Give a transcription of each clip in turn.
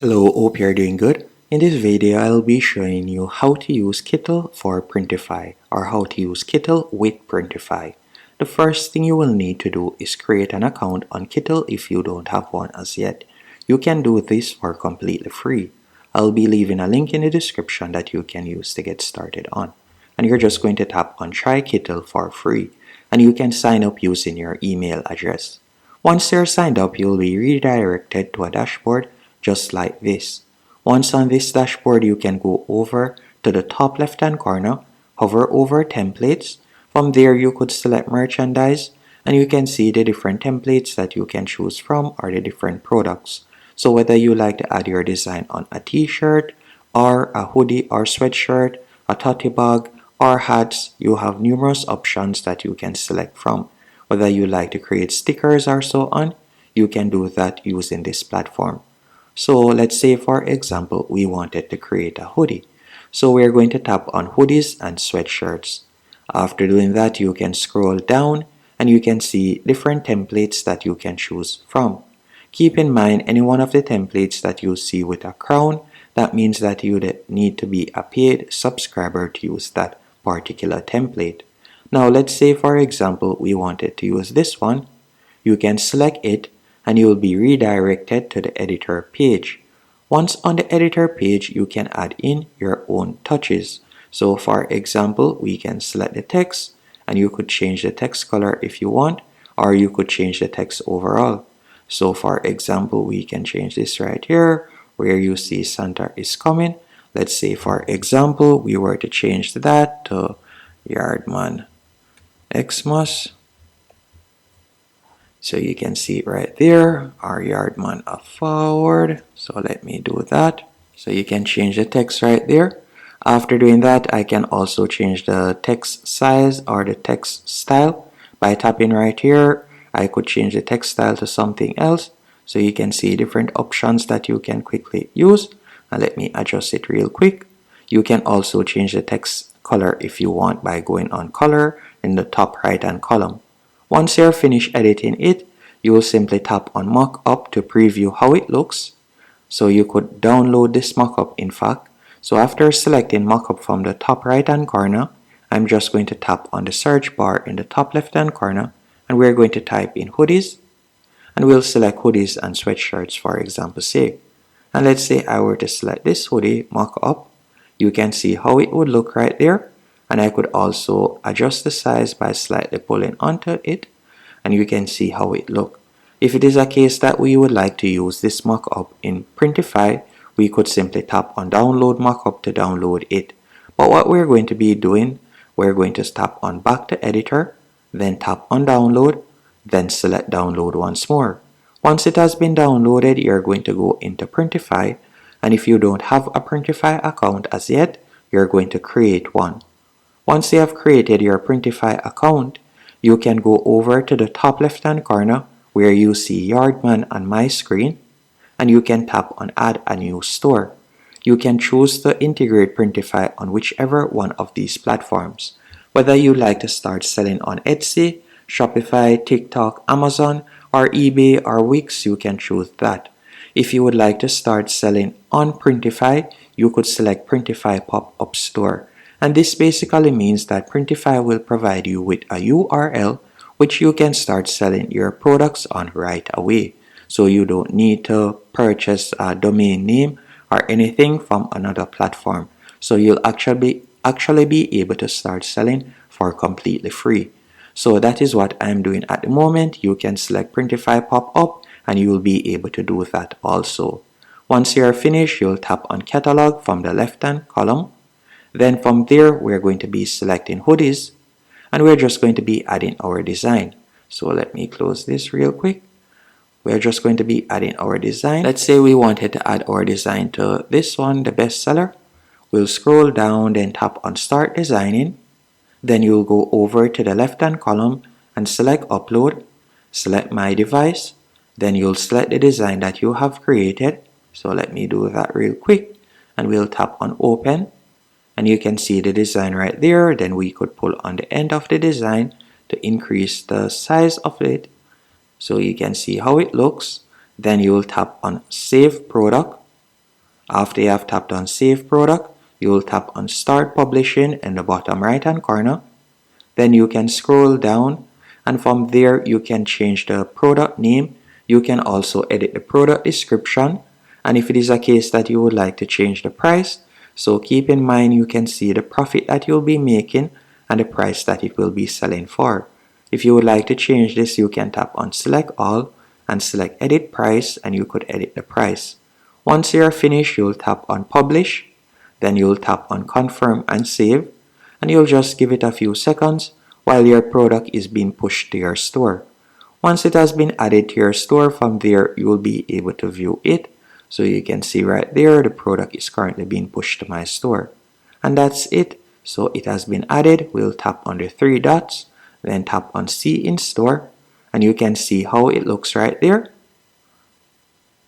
Hello, hope you're doing good. In this video, I'll be showing you how to use Kittl for Printify or how to use Kittl with Printify. The first thing you will need to do is create an account on Kittl if you don't have one as yet. You can do this for completely free. I'll be leaving a link in the description that you can use to get started on. And you're just going to tap on Try Kittl for free and you can sign up using your email address. Once you're signed up, you'll be redirected to a dashboard just like this. Once on this dashboard, you can go over to the top left hand corner, hover over templates. From there, you could select merchandise and you can see the different templates that you can choose from or the different products. So whether you like to add your design on a t-shirt or a hoodie or sweatshirt, a tote bag or hats, you have numerous options that you can select from. Whether you like to create stickers or so on, you can do that using this platform. So let's say for example we wanted to create a hoodie. So we're going to tap on hoodies and sweatshirts. After doing that, you can scroll down and you can see different templates that you can choose from. Keep in mind any one of the templates that you see with a crown, that means that you need to be a paid subscriber to use that particular template. Now let's say for example we wanted to use this one. You can select it and you will be redirected to the editor page. Once on the editor page, you can add in your own touches. So for example, we can select the text and you could change the text color if you want, or you could change the text overall. So for example, we can change this right here where you see Santa is coming. Let's say for example, we were to change that to Yardman Xmas. So you can see it right there, our Yardman up forward. So let me do that. So you can change the text right there. After doing that, I can also change the text size or the text style. By tapping right here, I could change the text style to something else. So you can see different options that you can quickly use. And let me adjust it real quick. You can also change the text color if you want by going on color in the top right hand column. Once you're finished editing it, you will simply tap on mockup to preview how it looks. So you could download this mockup in fact. So after selecting mockup from the top right hand corner, I'm just going to tap on the search bar in the top left hand corner and we're going to type in hoodies and we'll select hoodies and sweatshirts for example sake. And let's say I were to select this hoodie mockup, you can see how it would look right there. And I could also adjust the size by slightly pulling onto it and you can see how it looks. If it is a case that we would like to use this mockup in Printify, we could simply tap on download mockup to download it. But what we're going to be doing, we're going to tap on back to editor, then tap on download, then select download once more. Once it has been downloaded, you're going to go into Printify, and if you don't have a Printify account as yet, you're going to create one. Once you have created your Printify account, you can go over to the top left hand corner where you see Yardman on my screen and you can tap on add a new store. You can choose to integrate Printify on whichever one of these platforms. Whether you like to start selling on Etsy, Shopify, TikTok, Amazon, or eBay or Wix, you can choose that. If you would like to start selling on Printify, you could select Printify Pop-Up Store. And this basically means that Printify will provide you with a URL which you can start selling your products on right away. So you don't need to purchase a domain name or anything from another platform. So you'll actually be able to start selling for completely free. So that is what I'm doing at the moment. You can select Printify Pop-Up and you will be able to do that also. Once you're finished, you'll tap on Catalog from the left hand column. Then from there, we're going to be selecting hoodies and we're just going to be adding our design. So let me close this real quick. We're just going to be adding our design. Let's say we wanted to add our design to this one, the bestseller. We'll scroll down, then tap on start designing. Then you'll go over to the left hand column and select upload. Select my device. Then you'll select the design that you have created. So let me do that real quick and we'll tap on open. And you can see the design right there. Then we could pull on the end of the design to increase the size of it so you can see how it looks. Then you will tap on save product After you have tapped on Save Product, you will tap on Start Publishing in the bottom right hand corner. Then you can scroll down, and from there you can change the product name. You can also edit the product description, and if it is a case that you would like to change the price, so keep in mind you can see the profit that you'll be making and the price that it will be selling for. If you would like to change this, you can tap on Select All and select Edit Price, and you could edit the price. Once you are finished, you'll tap on Publish, then you'll tap on Confirm and Save, and you'll just give it a few seconds while your product is being pushed to your store. Once it has been added to your store, from there you will be able to view it. So you can see right there the product is currently being pushed to my store. And that's it. So it has been added. We'll tap on the three dots, then tap on See in Store, and you can see how it looks right there.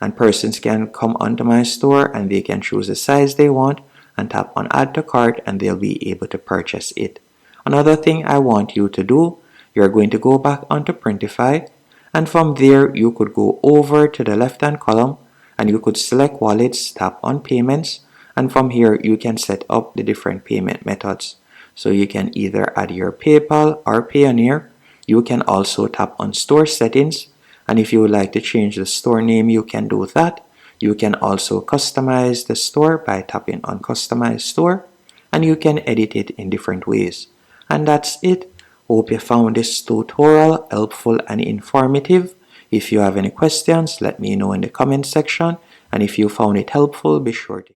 And persons can come onto my store and they can choose the size they want and tap on Add to Cart, and they'll be able to purchase it. Another thing I want you to do, you're going to go back onto Printify, and from there you could go over to the left hand column and you could select Wallets, tap on Payments, and from here you can set up the different payment methods. So you can either add your PayPal or Payoneer. You can also tap on Store Settings, and if you would like to change the store name, you can do that. You can also customize the store by tapping on Customize Store, and you can edit it in different ways. And that's it. Hope you found this tutorial helpful and informative. If you have any questions, let me know in the comment section, and if you found it helpful, be sure to